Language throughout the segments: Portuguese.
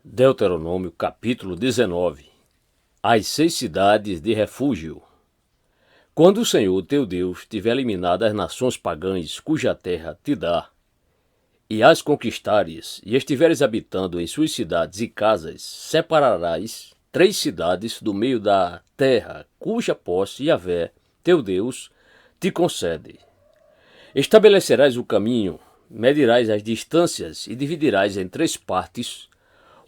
Deuteronômio capítulo 19. As 6 cidades de refúgio. Quando o Senhor teu Deus tiver eliminado as nações pagãs cuja terra te dá, e as conquistares, e estiveres habitando em suas cidades e casas, separarás 3 cidades do meio da terra, cuja posse Yahvé, teu Deus, te concede. Estabelecerás o caminho, medirás as distâncias e dividirás em 3 partes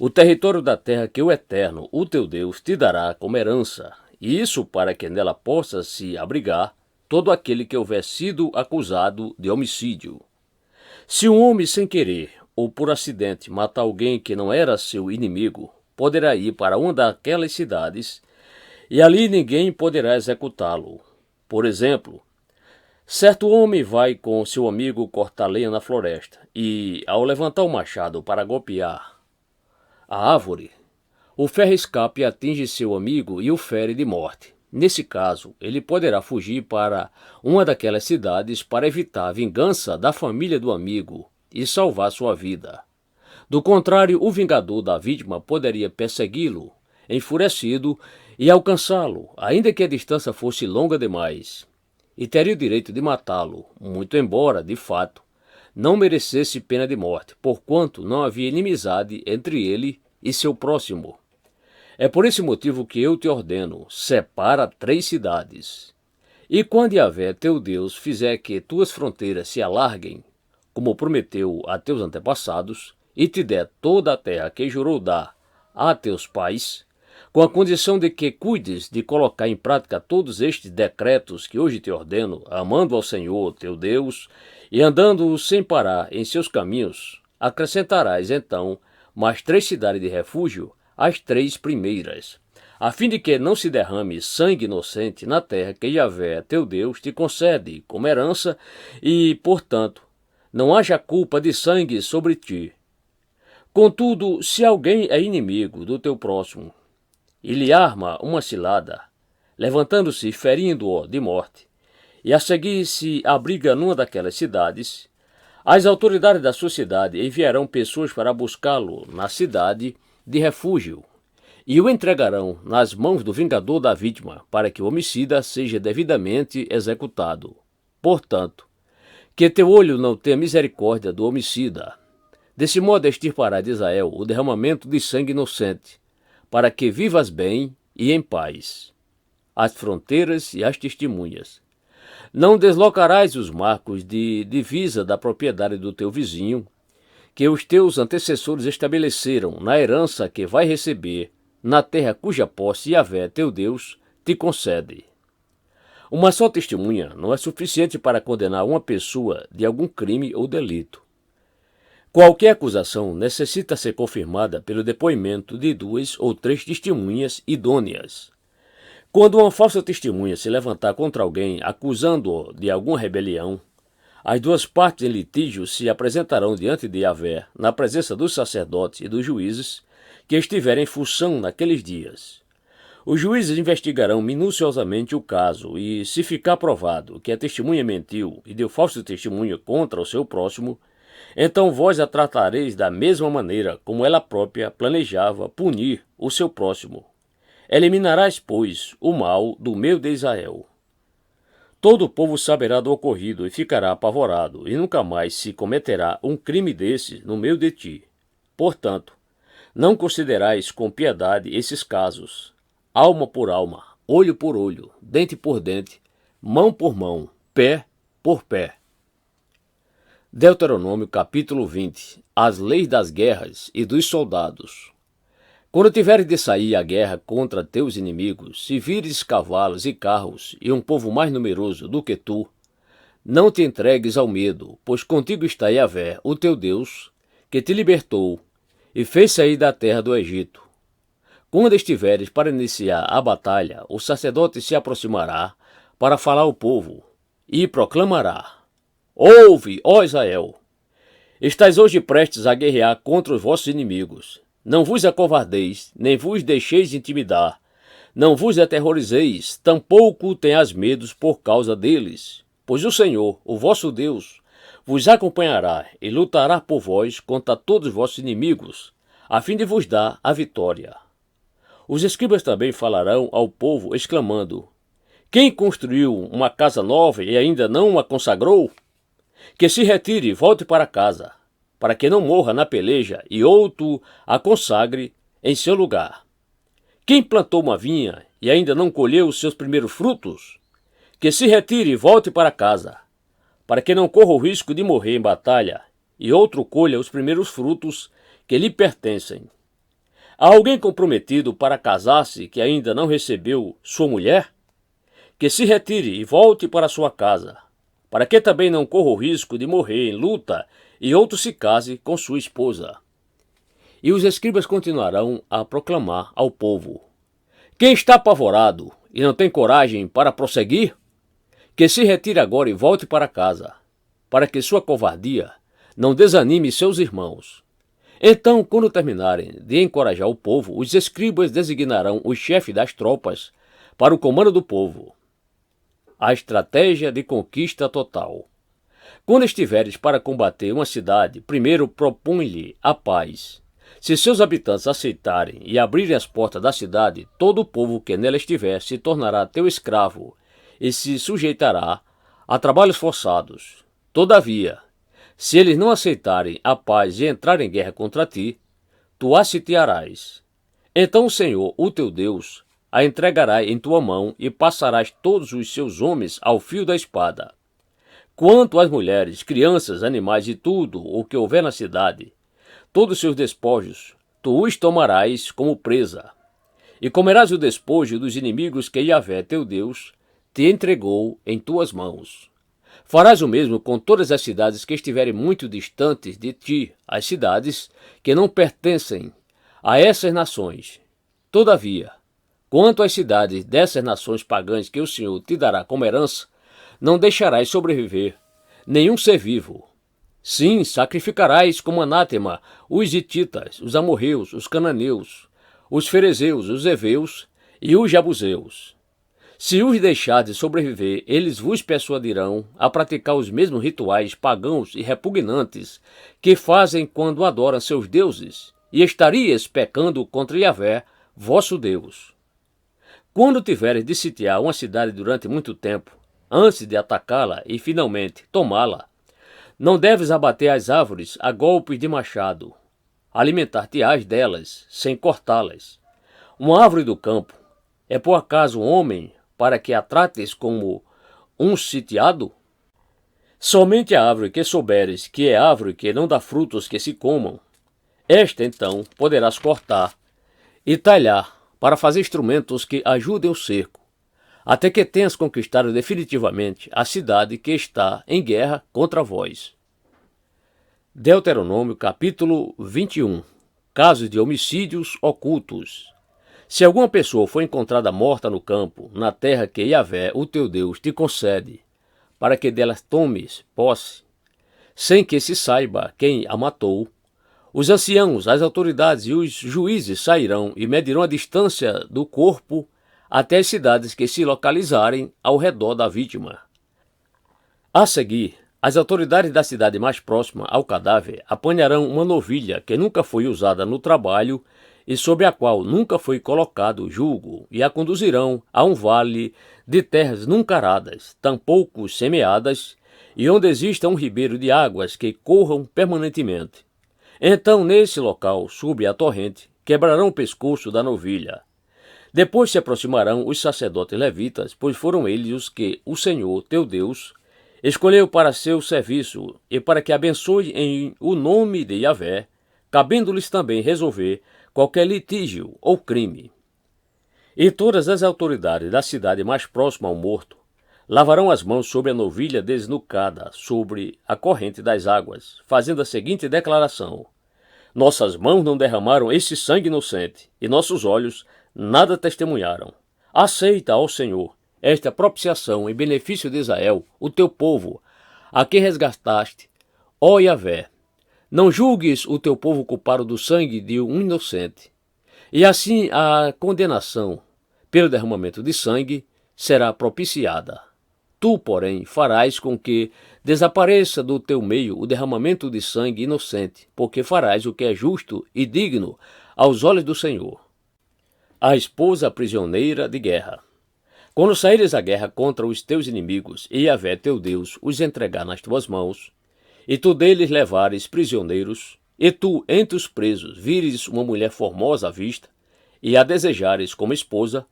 o território da terra que o Eterno, o teu Deus, te dará como herança, e isso para que nela possa se abrigar todo aquele que houver sido acusado de homicídio. Se um homem sem querer ou por acidente matar alguém que não era seu inimigo, poderá ir para uma daquelas cidades, e ali ninguém poderá executá-lo. Por exemplo, certo homem vai com seu amigo cortar lenha na floresta, e, ao levantar o machado para golpear a árvore, o ferro escapa e atinge seu amigo e o fere de morte. Nesse caso, ele poderá fugir para uma daquelas cidades para evitar a vingança da família do amigo e salvar sua vida. Do contrário, o vingador da vítima poderia persegui-lo, enfurecido, e alcançá-lo, ainda que a distância fosse longa demais, e teria o direito de matá-lo, muito embora, de fato, não merecesse pena de morte, porquanto não havia inimizade entre ele e seu próximo. É por esse motivo que eu te ordeno, separa 3 cidades. E quando Yahvé, teu Deus, fizer que tuas fronteiras se alarguem, como prometeu a teus antepassados, e te der toda a terra que jurou dar a teus pais, com a condição de que cuides de colocar em prática todos estes decretos que hoje te ordeno, amando ao Senhor, teu Deus, e andando sem parar em seus caminhos, acrescentarás então mais 3 cidades de refúgio às 3 primeiras, a fim de que não se derrame sangue inocente na terra que Yahvé, teu Deus, te concede como herança e, portanto, não haja culpa de sangue sobre ti. Contudo, se alguém é inimigo do teu próximo e lhe arma uma cilada, levantando-se e ferindo-o de morte, e a seguir se abriga numa daquelas cidades, as autoridades da sua cidade enviarão pessoas para buscá-lo na cidade de refúgio e o entregarão nas mãos do vingador da vítima para que o homicida seja devidamente executado. Portanto, que teu olho não tenha misericórdia do homicida. Desse modo extirpará de Israel o derramamento de sangue inocente, para que vivas bem e em paz. As fronteiras e as testemunhas. Não deslocarás os marcos de divisa da propriedade do teu vizinho, que os teus antecessores estabeleceram na herança que vai receber, na terra cuja posse Yahvé, teu Deus, te concede. Uma só testemunha não é suficiente para condenar uma pessoa de algum crime ou delito. Qualquer acusação necessita ser confirmada pelo depoimento de 2 ou 3 testemunhas idôneas. Quando uma falsa testemunha se levantar contra alguém acusando-o de alguma rebelião, as 2 partes em litígio se apresentarão diante de Yahvé, na presença dos sacerdotes e dos juízes que estiverem em função naqueles dias. Os juízes investigarão minuciosamente o caso e, se ficar provado que a testemunha mentiu e deu falso testemunho contra o seu próximo, então vós a tratareis da mesma maneira como ela própria planejava punir o seu próximo. Eliminarás, pois, o mal do meio de Israel. Todo o povo saberá do ocorrido e ficará apavorado, e nunca mais se cometerá um crime desse no meio de ti. Portanto, não considerais com piedade esses casos, alma por alma, olho por olho, dente por dente, mão por mão, pé por pé. Deuteronômio capítulo 20. As leis das guerras e dos soldados. Quando tiveres de sair à guerra contra teus inimigos, se vires cavalos e carros e um povo mais numeroso do que tu, não te entregues ao medo, pois contigo está Yahvé, o teu Deus, que te libertou e fez sair da terra do Egito. Quando estiveres para iniciar a batalha, o sacerdote se aproximará para falar ao povo e proclamará: Ouve, ó Israel! Estais hoje prestes a guerrear contra os vossos inimigos. Não vos acovardeis, nem vos deixeis intimidar. Não vos aterrorizeis, tampouco tenhas medos por causa deles. Pois o Senhor, o vosso Deus, vos acompanhará e lutará por vós contra todos os vossos inimigos, a fim de vos dar a vitória. Os escribas também falarão ao povo, exclamando: quem construiu uma casa nova e ainda não a consagrou? Que se retire e volte para casa, para que não morra na peleja e outro a consagre em seu lugar. Quem plantou uma vinha e ainda não colheu os seus primeiros frutos? Que se retire e volte para casa, para que não corra o risco de morrer em batalha e outro colha os primeiros frutos que lhe pertencem. Há alguém comprometido para casar-se que ainda não recebeu sua mulher? Que se retire e volte para sua casa, para que também não corra o risco de morrer em luta e outro se case com sua esposa. E os escribas continuarão a proclamar ao povo: quem está apavorado e não tem coragem para prosseguir? Que se retire agora e volte para casa, para que sua covardia não desanime seus irmãos. Então, quando terminarem de encorajar o povo, os escribas designarão o chefe das tropas para o comando do povo. A estratégia de conquista total. Quando estiveres para combater uma cidade, primeiro propõe-lhe a paz. Se seus habitantes aceitarem e abrirem as portas da cidade, todo o povo que nela estiver se tornará teu escravo e se sujeitará a trabalhos forçados. Todavia, se eles não aceitarem a paz e entrarem em guerra contra ti, tu a sitiarás. Então o Senhor, o teu Deus, a entregará em tua mão e passarás todos os seus homens ao fio da espada. Quanto às mulheres, crianças, animais e tudo o que houver na cidade, todos os seus despojos, tu os tomarás como presa, e comerás o despojo dos inimigos que Yahvé, teu Deus, te entregou em tuas mãos. Farás o mesmo com todas as cidades que estiverem muito distantes de ti, as cidades que não pertencem a essas nações. Todavia, quanto às cidades dessas nações pagãs que o Senhor te dará como herança, não deixarás sobreviver nenhum ser vivo. Sim, sacrificarás como anátema os hititas, os amorreus, os cananeus, os ferezeus, os heveus e os jabuseus. Se os deixardes sobreviver, eles vos persuadirão a praticar os mesmos rituais pagãos e repugnantes que fazem quando adoram seus deuses, e estarias pecando contra Yahvé, vosso Deus. Quando tiveres de sitiar uma cidade durante muito tempo, antes de atacá-la e finalmente tomá-la, não deves abater as árvores a golpes de machado. Alimentar-te-ás delas, sem cortá-las. Uma árvore do campo é por acaso um homem para que a trates como um sitiado? Somente a árvore que souberes que é árvore que não dá frutos que se comam, esta então poderás cortar e talhar para fazer instrumentos que ajudem o cerco, até que tenhas conquistado definitivamente a cidade que está em guerra contra vós. Deuteronômio capítulo 21. Casos de homicídios ocultos. Se alguma pessoa for encontrada morta no campo, na terra que Yahvé, o teu Deus, te concede, para que delas tomes posse, sem que se saiba quem a matou, os anciãos, as autoridades e os juízes sairão e medirão a distância do corpo até as cidades que se localizarem ao redor da vítima. A seguir, as autoridades da cidade mais próxima ao cadáver apanharão uma novilha que nunca foi usada no trabalho e sobre a qual nunca foi colocado julgo, e a conduzirão a um vale de terras nunca aradas, tampouco semeadas, e onde exista um ribeiro de águas que corram permanentemente. Então, nesse local, sob a torrente, quebrarão o pescoço da novilha. Depois se aproximarão os sacerdotes levitas, pois foram eles os que o Senhor, teu Deus, escolheu para seu serviço e para que abençoe em o nome de Yahvé, cabendo-lhes também resolver qualquer litígio ou crime. E todas as autoridades da cidade mais próxima ao morto lavarão as mãos sobre a novilha desnucada sobre a corrente das águas, fazendo a seguinte declaração: nossas mãos não derramaram esse sangue inocente, e nossos olhos nada testemunharam. Aceita, ó Senhor, esta propiciação em benefício de Israel, o teu povo, a quem resgataste, ó Yahvé. Não julgues o teu povo culpado do sangue de um inocente. E assim a condenação pelo derramamento de sangue será propiciada. Tu, porém, farás com que desapareça do teu meio o derramamento de sangue inocente, porque farás o que é justo e digno aos olhos do Senhor. A esposa prisioneira de guerra. Quando saíres à guerra contra os teus inimigos, e Yahvé teu Deus os entregar nas tuas mãos, e tu deles levares prisioneiros, e tu, entre os presos, vires uma mulher formosa à vista, e a desejares como esposa,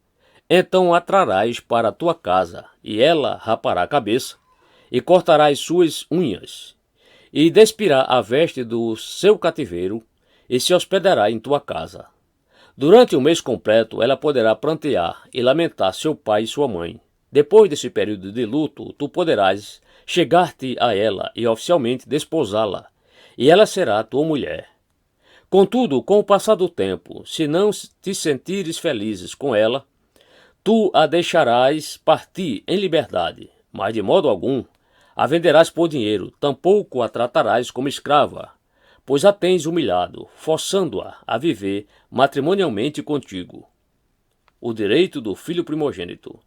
então a trarás para a tua casa, e ela rapará a cabeça, e cortará as suas unhas, e despirá a veste do seu cativeiro, e se hospedará em tua casa. Durante um mês completo, ela poderá prantear e lamentar seu pai e sua mãe. Depois desse período de luto, tu poderás chegar-te a ela e oficialmente desposá-la, e ela será tua mulher. Contudo, com o passar do tempo, se não te sentires felizes com ela, tu a deixarás partir em liberdade, mas de modo algum a venderás por dinheiro, tampouco a tratarás como escrava, pois a tens humilhado, forçando-a a viver matrimonialmente contigo. O direito do filho primogênito.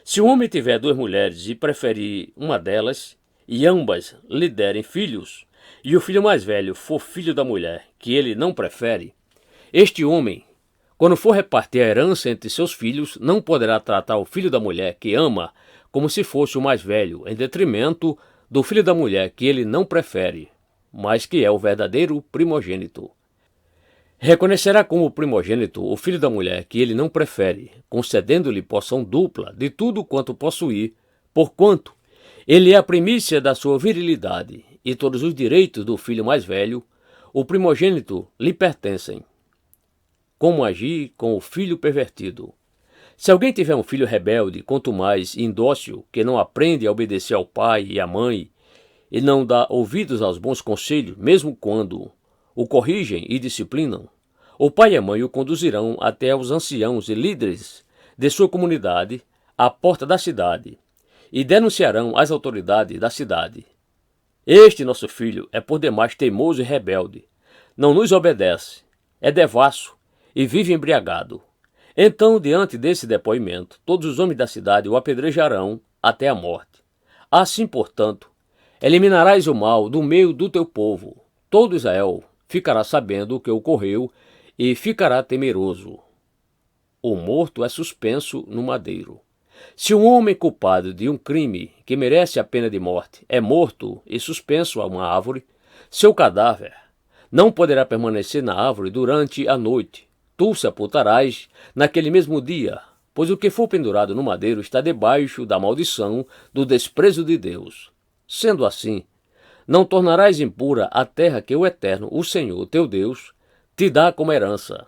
Se o homem tiver duas mulheres e preferir uma delas, e ambas lhe derem filhos, e o filho mais velho for filho da mulher que ele não prefere, este homem, quando for repartir a herança entre seus filhos, não poderá tratar o filho da mulher que ama como se fosse o mais velho, em detrimento do filho da mulher que ele não prefere, mas que é o verdadeiro primogênito. Reconhecerá como primogênito o filho da mulher que ele não prefere, concedendo-lhe porção dupla de tudo quanto possuir, porquanto ele é a primícia da sua virilidade, e todos os direitos do filho mais velho, o primogênito, lhe pertencem. Como agir com o filho pervertido? Se alguém tiver um filho rebelde, quanto mais indócil, que não aprende a obedecer ao pai e à mãe, e não dá ouvidos aos bons conselhos, mesmo quando o corrigem e disciplinam, o pai e a mãe o conduzirão até os anciãos e líderes de sua comunidade, à porta da cidade, e denunciarão às autoridades da cidade. Este nosso filho é por demais teimoso e rebelde, não nos obedece, é devasso e vive embriagado. Então, diante desse depoimento, todos os homens da cidade o apedrejarão até a morte. Assim, portanto, eliminarás o mal do meio do teu povo. Todo Israel ficará sabendo o que ocorreu e ficará temeroso. O morto é suspenso no madeiro. Se um homem culpado de um crime que merece a pena de morte é morto e suspenso a uma árvore, seu cadáver não poderá permanecer na árvore durante a noite. Tu sepultarás naquele mesmo dia, pois o que for pendurado no madeiro está debaixo da maldição do desprezo de Deus. Sendo assim, não tornarás impura a terra que o Eterno, o Senhor teu Deus, te dá como herança.